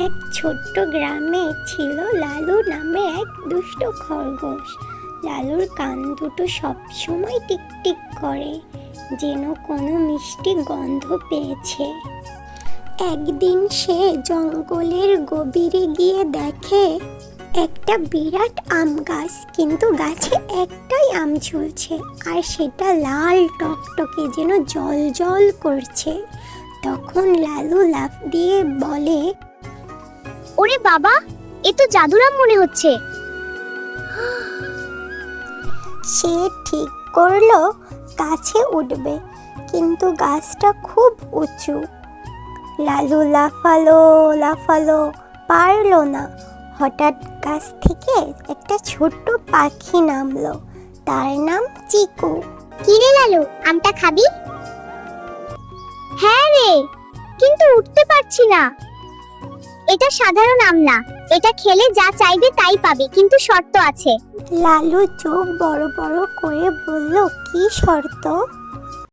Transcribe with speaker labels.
Speaker 1: এক ছোট্ট গ্রামে ছিল লালু নামে এক দুষ্ট খরগোশ। লালুর কান দুটো সবসময় টিকটিক করে, যেন কোনো মিষ্টি গন্ধ পেয়েছে। একদিন সে জঙ্গলের গভীরে গিয়ে দেখে একটা বিরাট আম গাছ, কিন্তু গাছে একটাই আম ঝুলছে, আর সেটা লাল টকটকে, যেন জল জল করছে। তখন লালু লাফ দিয়ে বলে,
Speaker 2: ওরে বাবা, এ তো জাদুর আম মনে হচ্ছে।
Speaker 1: সে ঠিক করলো গাছে উঠবে, কিন্তু গাছটা খুব উঁচু। লালু লাফালো লাফালো, পারলো না। হঠাৎ গাছ থেকে একটা ছোট্ট পাখি নামলো, তার নাম চিকু।
Speaker 2: কি রে লালু, আমটা খাবি? হ্যাঁ রে, কিন্তু উঠতে পারছি না। এটা সাধারণ আম না, এটা খেলে যা চাইবে তাই পাবে, কিন্তু শর্ত আছে।
Speaker 1: লালু চোখ বড় বড় করে বলল, কি শর্ত?